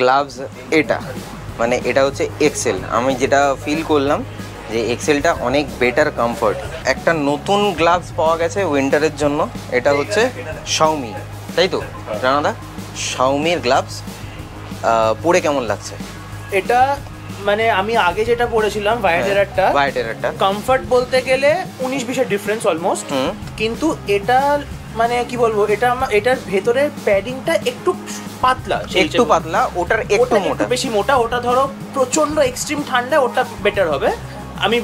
Gloves এটা মানে এটা হচ্ছে এক্সেল। আমি যেটা ফিল করলাম যে এক্সেলটা অনেক বেটার কমফর্ট। একটা নতুন গ্লাভস পাওয়া গেছে উইন্টারের জন্য, এটা হচ্ছে শাওমি, তাই তো জানাদা? শাওমির গ্লাভস পরে কেমন লাগছে? এটা মানে আমি আগে যেটা পরেছিলাম ভাইটেরারটা কমফর্ট বলতে গেলে 19-20 এর ডিফারেন্স অলমোস্ট, কিন্তু এটা মানে কি বলবো, এটার ভেতরে প্যাডিংটা একটু পাতলা, ওটার একটু মোটা, বেশি মোটা। ওটা ধরো প্রচন্ড এক্সট্রিম ঠান্ডা ওটা বেটার হবে, আমি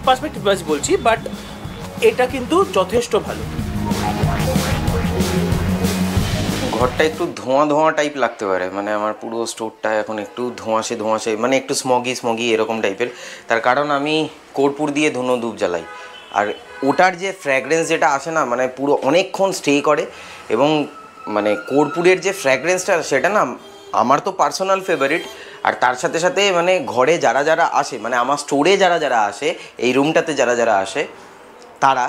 পার্সপেক্টিভ ওয়াইজ বলছি, বাট এটা কিন্তু যথেষ্ট ভালো। ঘরটা একটু ধোঁয়া ধোঁয়া টাইপ লাগতে পারে, মানে আমার পুরো স্টোরটা এখন একটু ধোঁয়াশে ধোঁয়াশে, মানে একটু স্মগি এরকম টাইপের। তার কারণ আমি কর্পূর দিয়ে ধুনো ধূপ জ্বালাই, আর ওটার যে ফ্র্যাগরেন্স যেটা আসে না, মানে পুরো অনেকক্ষণ স্টে করে। এবং মানে কর্পূরের যে ফ্র্যাগরেন্সটা সেটা না আমার তো পার্সোনাল ফেভারিট। আর তার সাথে সাথে মানে ঘরে যারা যারা আসে, মানে আমার স্টোরে যারা যারা আসে, এই রুমটাতে যারা যারা আসে, তারা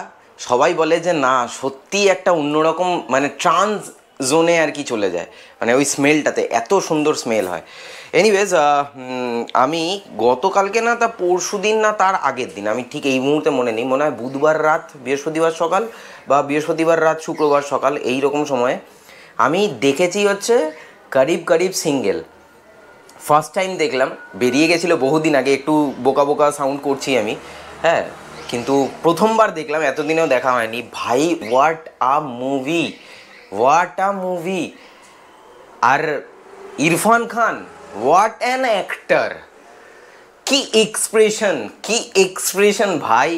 সবাই বলে যে না সত্যি একটা অন্যরকম মানে ট্রান্স জোনে আর কি চলে যায়, মানে ওই স্মেলটাতে এত সুন্দর স্মেল হয়। এনিওয়েজ আমি গতকালকে না তা পরশু দিন না তার আগের দিন, আমি ঠিক এই মুহূর্তে মনে নেই, মনে হয় বুধবার রাত বৃহস্পতিবার সকাল বা বৃহস্পতিবার রাত শুক্রবার সকাল এই রকম সময়ে আমি দেখেছি হচ্ছে করিব সিঙ্গেল। ফার্স্ট টাইম দেখলাম, বেরিয়ে গেছিলো বহুদিন আগে, একটু বোকা বোকা সাউন্ড করছি আমি, হ্যাঁ, কিন্তু প্রথমবার দেখলাম, এতদিনেও দেখা হয়নি। ভাই হোয়াট আ মুভি! আর Irrfan Khan, what an actor! কি এক্সপ্রেশন ভাই!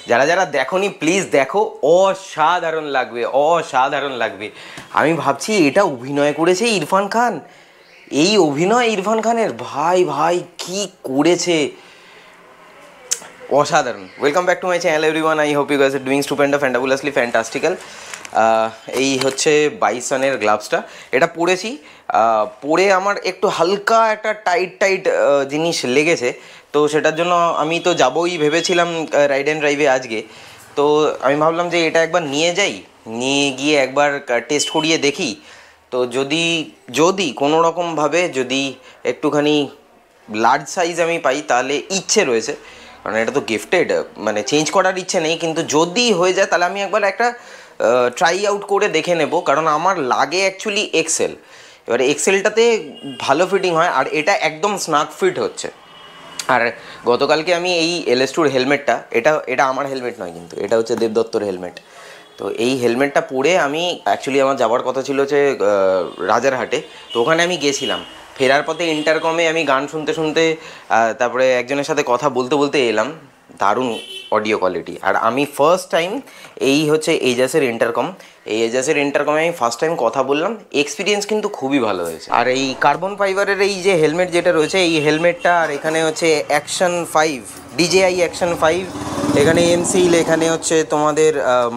যারা যারা দেখোনি প্লিজ দেখো, অসাধারণ লাগবে। আমি ভাবছি এটা অভিনয় করেছে ইরফান খান, এই অভিনয় ইরফান খানের, ভাই কি করেছে, অসাধারণ। Welcome back to my channel everyone, I hope you guys are doing stupendous fantabulously fantastical. এই হচ্ছে বাইসনের গ্লাভসটা, এটা পরেছি, পরে আমার একটু হালকা একটা টাইট জিনিস লেগেছে, তো সেটার জন্য আমি তো যাবই ভেবেছিলাম রাইড অ্যান্ড ড্রাইভে আজকে। তো আমি ভাবলাম যে এটা একবার নিয়ে গিয়ে একবার টেস্ট করিয়ে দেখি। তো যদি কোনো রকমভাবে যদি একটুখানি লার্জ সাইজ আমি পাই তাহলে ইচ্ছে রয়েছে, কারণ এটা তো গিফটেড, মানে চেঞ্জ করার ইচ্ছে নেই, কিন্তু যদি হয়ে যায় তাহলে আমি একবার একটা ট্রাই আউট করে দেখে নেব, কারণ আমার লাগে অ্যাকচুয়ালি এক্সেল। এবারে এক্সেলটাতে ভালো ফিটিং হয়, আর এটা একদম স্নাগ ফিট হচ্ছে। আর গতকালকে আমি এই LS2 হেলমেটটা, এটা আমার হেলমেট নয়, কিন্তু এটা হচ্ছে দেবদত্তর হেলমেট। তো এই হেলমেটটা পরে আমি অ্যাকচুয়ালি আমার যাওয়ার কথা ছিল হচ্ছে রাজারহাটে, তো ওখানে আমি গেছিলাম। ফেরার পথে ইন্টারকমে আমি গান শুনতে তারপরে একজনের সাথে কথা বলতে এলাম, দারুণ অডিও কোয়ালিটি। আর আমি ফার্স্ট টাইম এই হচ্ছে এজাসের ইন্টারকমে আমি ফার্স্ট টাইম কথা বললাম, এক্সপিরিয়েন্স কিন্তু খুবই ভালো হয়েছে। আর এই কার্বন ফাইবারের এই যে হেলমেট যেটা রয়েছে, এই হেলমেটটা, আর এখানে হচ্ছে অ্যাকশন 5 DJI অ্যাকশন 5, এখানে এমসিল, এখানে হচ্ছে তোমাদের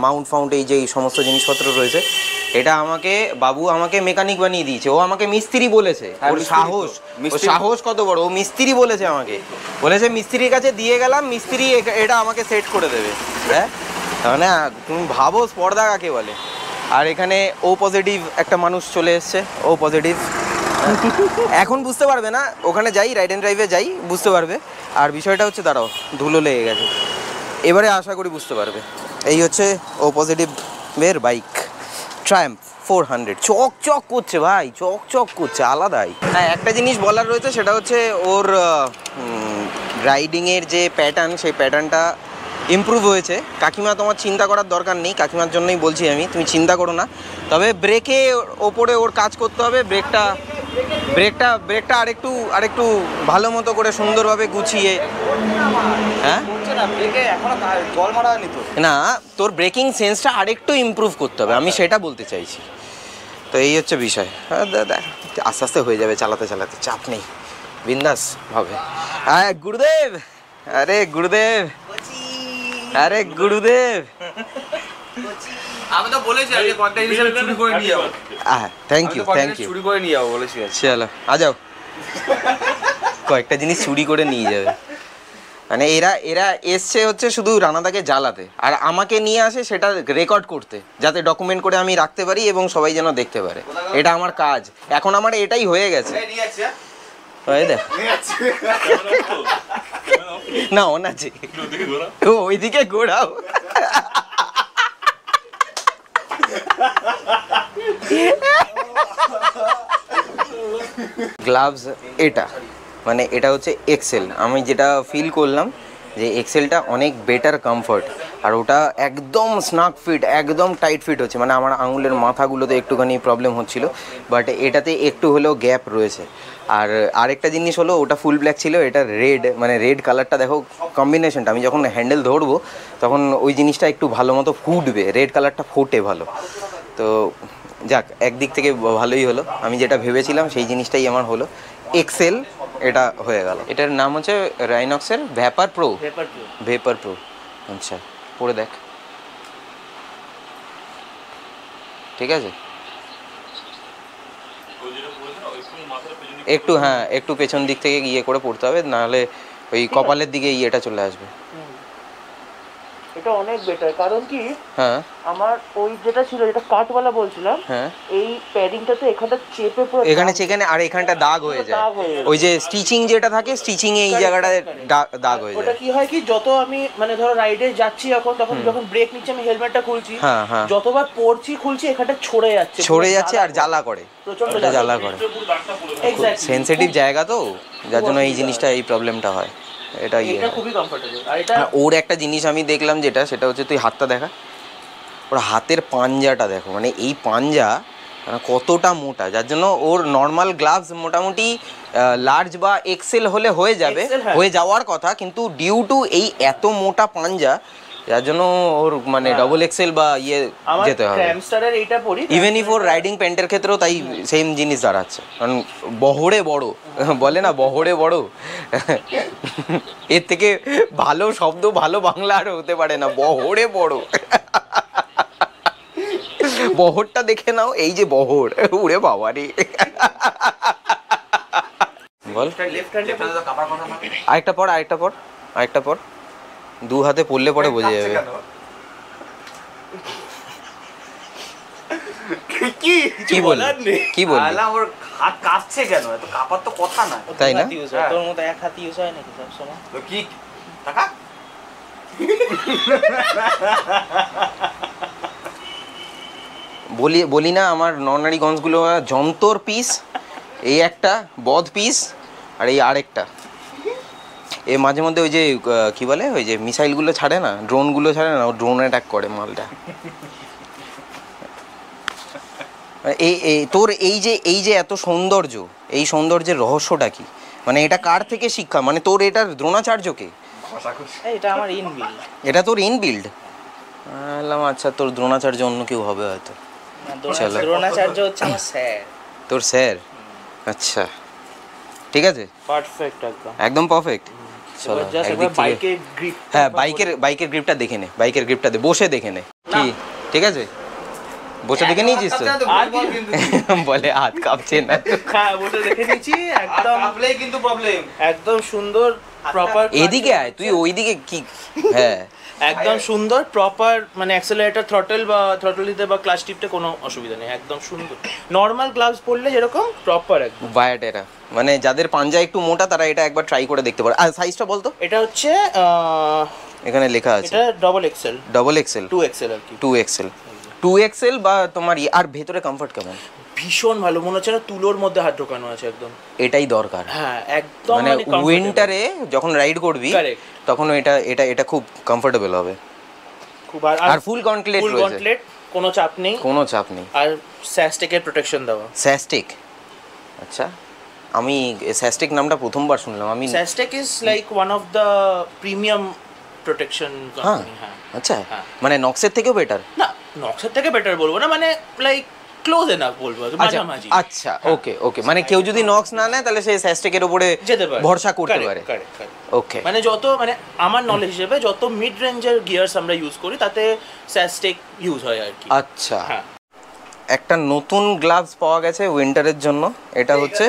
মাউন্ট এই যে এই সমস্ত জিনিসপত্র রয়েছে, এটা বাবু আমাকে মেকানিক বানিয়ে দিয়েছে, ও আমাকে মিস্ত্রি বলেছে। ওর সাহস কত বড়, ও মিস্ত্রি বলেছে মিস্ত্রির কাছে দিয়ে গেলাম, মিস্ত্রি এটা আমাকে সেট করে দেবে। হ্যাঁ, মানে তুমি ভাবো স্পর্ধা কাকে বলে। আর এখানে ও পজিটিভ একটা মানুষ চলে এসছে, ও পজিটিভ, এখন বুঝতে পারবে না, ওখানে যাই রাইড অ্যান্ড ড্রাইভে যাই বুঝতে পারবে। আর বিষয়টা হচ্ছে, দাঁড়াও, ধুলো লেগে গেছে, এবারে আশা করি বুঝতে পারবে। এই হচ্ছে ও পজিটিভের বাইক, ট্রায়াম্ফ 400, চক করছে ভাই, চক করছে আলাদাই। হ্যাঁ, একটা জিনিস বলার রয়েছে, সেটা হচ্ছে ওর রাইডিংয়ের যে প্যাটার্ন, সেই প্যাটার্নটা ইমপ্রুভ হয়েছে। কাকিমা তোমার চিন্তা করার দরকার নেই, কাকিমার জন্যই বলছি আমি, তুমি চিন্তা করো না। তবে ব্রেকে ওপরে ওর কাজ করতে হবে, ব্রেকটা আরেকটু ভালো মতো করে সুন্দরভাবে গুছিয়ে। হ্যাঁ না, তোর ব্রেকিং সেন্সটা আরেকটু ইমপ্রুভ করতে হবে, আমি সেটা বলতে চাইছি। তো এই হচ্ছে বিষয়। হ্যাঁ, আস্তে আস্তে হয়ে যাবে, চালাতে চাপ নেই, বিন্দাস হবে। হ্যাঁ গুরুদেব, আরে গুরুদেব, আমি তো বলেছি আজকে কন্টাক্ট হিসেবে চুরি করে নিয়ে যাবো। হ্যাঁ, থ্যাংক ইউ চুরি করে নিয়ে যাবো বলেছি। চলো আ যাও, কয়েকটা জিনিস চুরি করে নিয়ে যাবে। মানে এরা এসছে হচ্ছে শুধু রানাদাকে জ্বালাতে, আর আমাকে নিয়ে আসে সেটা রেকর্ড করতে, যাতে ডকুমেন্ট করে আমি রাখতে পারি এবং সবাই যেন দেখতে পারে। এটা আমার কাজ, এখন আমার এটাই হয়ে গেছে। না অন আছে, ওইদিকে ঘোরাও। গ্লাভস এটা মানে এটা হচ্ছে এক্সেল। আমি যেটা ফিল করলাম যে এক্সেলটা অনেক বেটার কমফর্ট, আর ওটা একদম স্নাক ফিট, একদম টাইট ফিট হচ্ছে। মানে আমার আঙুলের মাথাগুলোতে একটুখানি প্রবলেম হচ্ছিল, বাট এটাতে একটু হলেও গ্যাপ রয়েছে। আর আরেকটা জিনিস হলো ওটা ফুল ব্ল্যাক ছিল, এটা রেড, মানে রেড কালারটা দেখো কম্বিনেশনটা, আমি যখন হ্যান্ডেল ধরবো তখন ওই জিনিসটা একটু ভালো মতো ফুটবে, রেড কালারটা ফোটে ভালো। তো যাক, একদিক থেকে ভালোই হলো, আমি যেটা ভেবেছিলাম সেই জিনিসটাই আমার হলো। এক্সেল এটা হয়ে গেল। এটার নাম হচ্ছে রাইনক্সের ভেপার প্রো। ভেপার প্রো, আচ্ছা পরে দেখ, ঠিক আছে। একটু হ্যাঁ, একটু পেছন দিক থেকে ইয়ে করে পড়তে হবে, নাহলে ওই কপালের দিকে ইয়েটা চলে আসবে। এটা অনেক বেটার, কারণ কি হ্যাঁ আমার ওই যেটা ছিল, যেটা কাটওয়ালা বলছিলাম, হ্যাঁ এই প্যাডিংটা তো এখানটা চেপে পুরো এখানে আর এখানটা দাগ হয়ে যায়। ওই যে স্টিচিং যেটা থাকে, স্টিচিং এ এই জায়গাটায় দাগ হয়ে যায়। ওটা কি হয় কি, যত আমি মানে ধরো রাইডে যাচ্ছি এখন, তখন যখন ব্রেক নিচ্ছি আমি হেলমেটটা খুলছি, যতবার পড়ছি খুলছি এখানটা ছড়ে যাচ্ছে আর জ্বালা করে, প্রচন্ড জ্বালা করে। সেনসিটিভ জায়গা তো, যার জন্য এই জিনিসটা, এই প্রবলেমটা হয়। এটা খুবই কমফোর্টেবল। আর এটা ওর একটা জিনিস আমি দেখলাম যেটা, সেটা হচ্ছে তুই হাতটা দেখা, ওর হাতের পাঞ্জাটা দেখো, মানে এই পাঞ্জা কতটা মোটা, যার জন্য ওর নর্মাল গ্লাভস মোটামুটি লার্জ বা এক্সেল হলে হয়ে যাবে, হয়ে যাওয়ার কথা, কিন্তু ডিউ টু এই এত মোটা পাঞ্জা, যার জন্য ওর মানে ডবল এক্সেল বা ইয়ে যেতে হবে। ইভেন ইফ ওর রাইডিং প্যান্টের ক্ষেত্রেও তাই সেম জিনিস দাঁড়াচ্ছে, কারণ বহরে বড়, বলে না বহরে বড়, এর থেকে ভালো শব্দ, ভালো বাংলা আর হতে পারে না, বহরে বড়। বহরটা দেখে নাও, এই যে বহর, উড়ে বাবারে। বল আরেকটা পর দু হাতে পড়লে পরে বোঝা যাবে। কি বললি ওর হাত কাঁপছে কেন? এত কাঁপার তো কথা না, তাই না? তোর মতো এক হাত ইউজ হয় নাকি সব সময়? তো কি টাকা বলি না, আমার নরনারি গঞ্জগুলো যন্তর পিস, এই একটা বদ পিস, আর এই আরেকটা। এ মাঝে মধ্যে ওই যে কি বলে, ওই যে মিসাইলগুলো ছাড়ে না, ড্রোনগুলো ছাড়ে না, ও ড্রোন অ্যাটাক করে মালটা। এই তোর এই যে এত সৌন্দর্য, এই সৌন্দর্যের রহস্যটা কি? মানে এটা কার থেকে শিক্ষা? মানে তোর এটার দ্রোণাচার্যকে? এটা আমার ইনবিল্ড। এটা তোর ইনবিল্ড? আচ্ছা, তোর দ্রোণাচার্য অন্য কেউ হবে হয়তো। দ্রোণাচার্য হচ্ছে আমার স্যার। তোর স্যার? আচ্ছা ঠিক আছে, পারফেক্ট, একদম পারফেক্ট। চলো বাইকের গ্রিপ, হ্যাঁ বাইকের গ্রিপটা দেখে নে, বাইকের গ্রিপটা দে, বসে দেখে নে কি, ঠিক আছে? বসে দেখে নিয়েছিস তো? বলে হাত কাঁপছে না। হ্যাঁ বসে দেখে নিয়েছি, একদম কিন্তু প্রবলেম, একদম সুন্দর প্রপার। এদিকে আয় তুই, ওইদিকে কি? হ্যাঁ একদম সুন্দর প্রপার, মানে অ্যাক্সেলারেটর, থ্রটল দিতে বা ক্লাচ টিপতে কোনো অসুবিধা নেই, একদম সুন্দর। নর্মাল গ্লাভস পরলে যেরকম প্রপার একদম বায়োটেরা, মানে যাদের পাঞ্জা একটু মোটা তারা এটা একবার ট্রাই করে দেখতে পারে। আর সাইজটা বলতো? এটা হচ্ছে এখানে লেখা আছে এটা ডবল এক্সেল, 2XL আর কি, 2XL বা তোমার। আর ভেতরে কমফর্ট কেমন? ভীষণ ভালো, মনে হচ্ছে না তুলোর মধ্যে হাত ঢোকানো আছে একদম। এটাই দরকার, হ্যাঁ একদম, মানে উইন্টারে যখন রাইড করবি তখন এটা খুব কমফোর্টেবল হবে, খুব। আর ফুল গন্টলেট রয়েছে, কোনো চাপ নেই, আর স্যাস্টিকের প্রোটেকশন দেওয়া। স্যাস্টিক? আচ্ছা, আমি স্যাস্টিক নামটা প্রথমবার শুনলাম। আমি Sastic is like one of the premium protection company. হ্যাঁ আচ্ছা, মানে নক্সের থেকেও বেটার? না, নক্সের থেকে বেটার বলবো না, মানে লাইক ক্লোজ এনাফ বলবো, মাঝামাঝি। আচ্ছা ওকে, মানে কেউ যদি নক্স না নেয় তাহলে সে স্যাস্টিকের উপরে ভরসা করতে পারে। ওকে, মানে যত, মানে আমার নলেজ হিসেবে যত মিড রেঞ্জের গিয়ারস আমরা ইউজ করি তাতে স্যাস্টিক ইউজ হয় আর কি। আচ্ছা, একটা নতুন গ্লাভস পাওয়া গেছে উইন্টারের জন্য, এটা হচ্ছে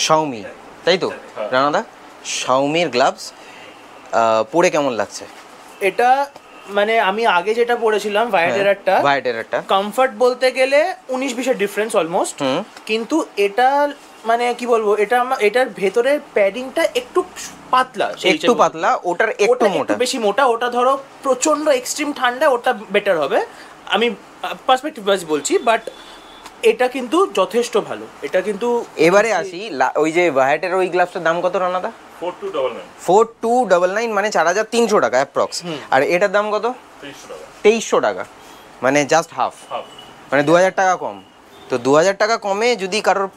শাওমি, তাই তো রানাদা? শাওমির গ্লাভস, পরে কেমন লাগছে? এটা মানে আমি আগে যেটা পড়েছিলাম ভাইটেরারটা কমফর্ট বলতে গেলে 19-20 ডিফারেন্স অলমোস্ট, কিন্তু এটা মানে কি বলবো, এটার ভেতরের প্যাডিংটা একটু পাতলা, ওটার একটু মোটা, বেশি মোটা। ওটা ধরো প্রচন্ড এক্সট্রিম ঠান্ডা ওটা বেটার হবে, আমি পার্সপেক্টিভ ওয়াইজ বলছি, বাট এটা কিন্তু যথেষ্ট ভালো। এটা কিন্তু এবারে আসি, ওই যে ভাইটের ওই গ্লাভসটার দাম কত রানাদা? 4299, মানে 4300 টাকা অ্যাপ্রক্স। আর এটার দাম কত? 2300 টাকা, মানে জাস্ট হাফ, মানে 2000 টাকা কম। তো 2000 টাকা কমে যদি কারোর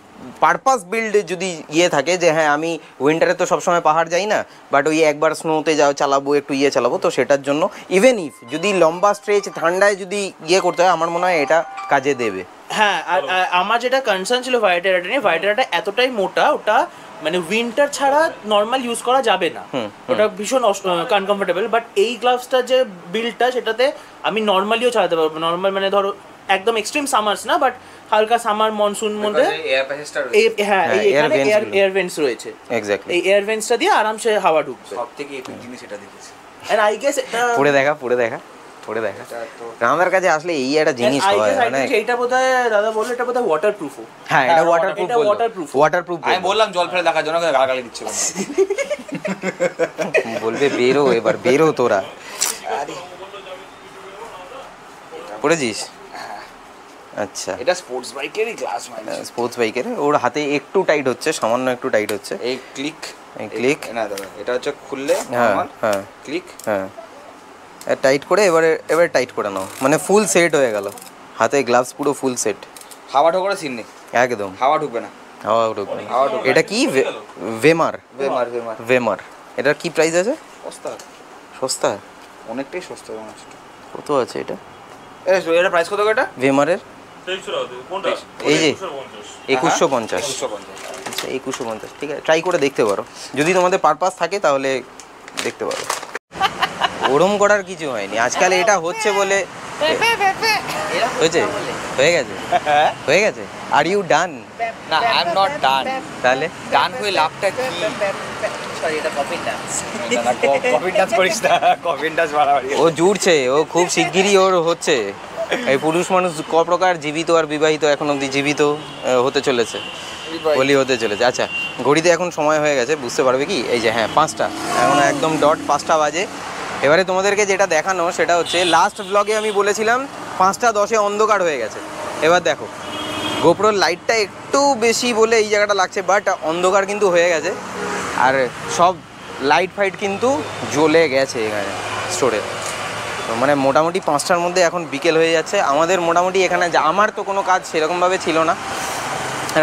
পারপাস বিল্ড যদি থাকে যে হ্যাঁ আমি উইন্টারে তো সবসময় পাহাড় যাই না, বাট ওই একবার স্নোতে চালাবো, একটু চালাবো, তো সেটার জন্য ইভেন ইফ যদি লম্বা স্ট্রেচ ঠান্ডায় যদি করতে হয়, আমার মনে হয় এটা কাজে দেবে। হ্যাঁ, আর আমার যেটা কনসার্ন ছিল ভাইটেরাটা নিয়ে, ভাইটেরাটা এতটাই মোটা, ওটা মানে উইন্টার ছাড়া নর্মাল ইউজ করা যাবে না, ওটা ভীষণ আনকমফোর্টেবল। বাট এই গ্লাভসটা যে বিল্ডটা, সেটাতে আমি নর্মালিও চালাতে পারবো। নর্মাল মানে ধরো একদম এক্সট্রিম সামার্স না, বাট হালকা সামার মনসুন মধ্যে হ্যাঁ এখানে এয়ার ভেন্টস রয়েছে, এক্স্যাক্টলি এই এয়ার ভেন্টসটা দিয়ে আরামসে হাওয়া ঢুকবে। সবথেকে এপিক জিনিস এটা দেখেছি। এন্ড আই গেস এটা পরে দেখা আমাদের কাছে আসলে এই একটা জিনিস হয়, মানে এইটা বোধহয় দাদা বললো এটা বোধহয় ওয়াটারপ্রুফ। হ্যাঁ, এটা ওয়াটারপ্রুফ। আমি বললাম জল ফেলে দেখার জন্য, গালাগালি দিচ্ছে। বলবে বেরো, এবার বেরো তোরা। পড়েছিস? আচ্ছা, এটা স্পোর্টস বাইকেরই গ্লাস, মানে স্পোর্টস বাইকের। ওর হাতে একটু টাইট হচ্ছে, সামান্য একটু টাইট হচ্ছে। এই ক্লিক না দাদা, এটা হচ্ছে খুললে নরমাল, হ্যাঁ ক্লিক, হ্যাঁ টাইট করে এবারে টাইট করে নাও, মানে ফুল সেট হয়ে গেল হাতে গ্লাভস, পুরো ফুল সেট। হাওয়া ঢোকার সিন নেই, একদম হাওয়া ঢুকবে না, হাওয়া ঢুকবে। এটা কি ভেমার? এটার কি প্রাইস আছে? সস্তা, অনেকটাই সস্তা। কত আছে এটা? এটা প্রাইস কত? এটা ভেমারের এই যে 2150। আচ্ছা, 2150, ঠিক আছে, ট্রাই করে দেখতে পারো যদি তোমাদের পারপাস থাকে, তাহলে দেখতে পারো। ওরম করার কিছু হয়নি আজকাল, এটা হচ্ছে বলে হয়ে গেছে। Are you done? না, আই এম নট ডান। তাহলে ডান হয়ে লাভটা কি? সরি, এটা কফিন ডান্স। না, কফিন ডান্স করিস না, কফিন ডান্স বাড়াবাড়ি। ও জুড়ছে, ও খুব শিগগিরই ওর হচ্ছে। এই পুরুষ মানুষ ক প্রকার জীবিত আর বিবাহিত, এখন অবধি জীবিত হতে চলেছে, বলি হতে চলেছে। আচ্ছা, ঘড়িতে এখন সময় হয়ে গেছে, বুঝতে পারবে কি, এই যে হ্যাঁ 5টা, এখন একদম ডট 5টা বাজে। এবারে তোমাদেরকে যেটা দেখানো সেটা হচ্ছে, লাস্ট ব্লগে আমি বলেছিলাম 5:10 অন্ধকার হয়ে গেছে। এবার দেখো, গোপ্রোর লাইটটা একটু বেশি বলে এই জায়গাটা লাগছে, বাট অন্ধকার কিন্তু হয়ে গেছে। আর সব লাইট ফাইট কিন্তু জ্বলে গেছে এখানে স্টোরে। তো মানে মোটামুটি 5টার মধ্যে এখন বিকেল হয়ে যাচ্ছে আমাদের। মোটামুটি এখানে আমার তো কোনো কাজ সেরকমভাবে ছিল না,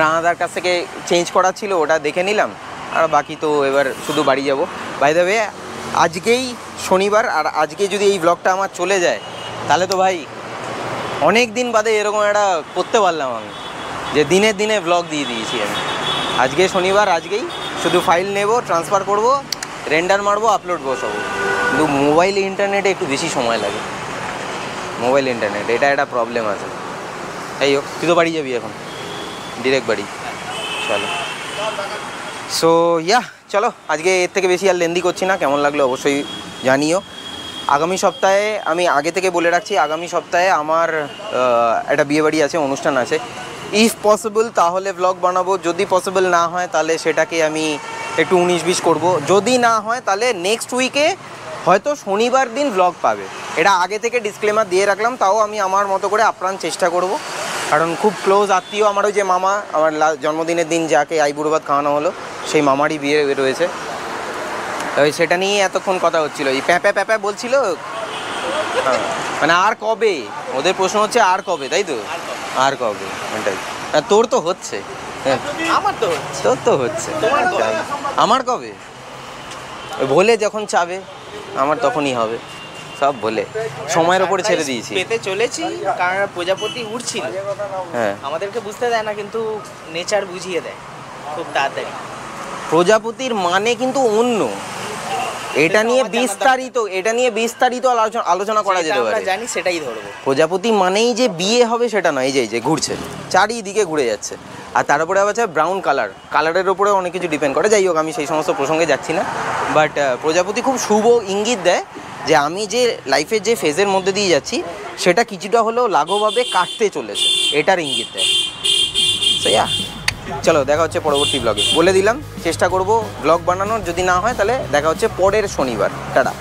রানাদার কাছ থেকে চেঞ্জ করা ছিল, ওটা দেখে নিলাম। আর বাকি তো এবার শুধু বাড়ি যাব। বাই দ্য ওয়ে, আজকেই শনিবার, আর আজকে যদি এই ব্লগটা আমার চলে যায়, তাহলে তো ভাই অনেক দিন বাদে এরকম একটা করতে পারলাম আমি, যে দিনে দিনে ব্লগ দিয়ে দিয়েছি আমি। আজকে শনিবার, আজকেই শুধু ফাইল নেব, ট্রান্সফার করব, রেন্ডার মারবো, আপলোড বসাবো। কিন্তু মোবাইল ইন্টারনেটে একটু বেশি সময় লাগে, মোবাইল ইন্টারনেট, এটা একটা প্রবলেম আছে। এই হোক, তুই তো বাড়ি যাবি এখন, ডিরেক্ট বাড়ি, চলো। সো চলো, আজকে এর থেকে বেশি আর লেন্দি করছি না। কেমন লাগলো অবশ্যই জানিও। আগামী সপ্তাহে, আমি আগে থেকে বলে রাখছি, আগামী সপ্তাহে আমার একটা বিয়েবাড়ি আছে, অনুষ্ঠান আছে। ইফ পসিবল তাহলে ব্লগ বানাবো, যদি পসিবল না হয় তাহলে সেটাকে আমি একটু 19-20 করবো। যদি না হয় তাহলে নেক্সট উইকে হয়তো শনিবার দিন ব্লগ পাবে। এটা আগে থেকে ডিসক্লেমার দিয়ে রাখলাম, তাও আমি আমার মতো করে আপ্রাণ চেষ্টা করব। কারণ খুব ক্লোজ আত্মীয় আমার, ওই যে মামা, আমার জন্মদিনের দিন যাকে আইবুড়ো ভাত খাওয়ানো হলো, সেই মামারই বিয়ে রয়েছে। ওই সেটা নিয়ে এতক্ষণ কথা হচ্ছিল, এই প্যাপা বলছিল, হ্যাঁ, মানে আর কবে, ওদের প্রশ্ন হচ্ছে আর কবে, তাই তো, আর কবে, ওটাই। তোর তো হচ্ছে, তোর তো হচ্ছে, আমার কবে, ভোলে যখন চাবে আমার তখনই হবে, সব বলে সময়ের ওপরে ছেড়ে দিয়েছি। পেতে চলেছি, কারণ প্রজাপতি উড়ছিল, হ্যাঁ, আমাদেরকে বুঝতে দেয় না, কিন্তু নেচার বুঝিয়ে দেয় খুব তাড়াতাড়ি। প্রজাপতির মানে কিন্তু অন্য, এটা নিয়ে বিস্তারিত আলোচনা করা যেতে পারে, জানি সেটাই ধরবো। প্রজাপতি মানেই যে বিয়ে হবে সেটা নয়, এই যে ঘুরছে, চারিদিকে ঘুরে যাচ্ছে। আর তার উপরে আবার আছে ব্রাউন কালারের ওপরে অনেক কিছু ডিপেন্ড করে। যাই হোক, আমি সেই সমস্ত প্রসঙ্গে যাচ্ছি না। বাট প্রজাপতি খুব শুভ ইঙ্গিত দেয় যে আমি যে লাইফের যে ফেজের মধ্যে দিয়ে যাচ্ছি সেটা কিছুটা হলেও লাঘবভাবে কাটতে চলেছে, এটার ইঙ্গিত দেয়। সেইয়া, চলো দেখা হচ্ছে পরবর্তী ব্লগে। বলে দিলাম চেষ্টা করব ব্লগ বানানোর, যদি না হয় তাহলে দেখা হচ্ছে পরের শনিবার। টাটা।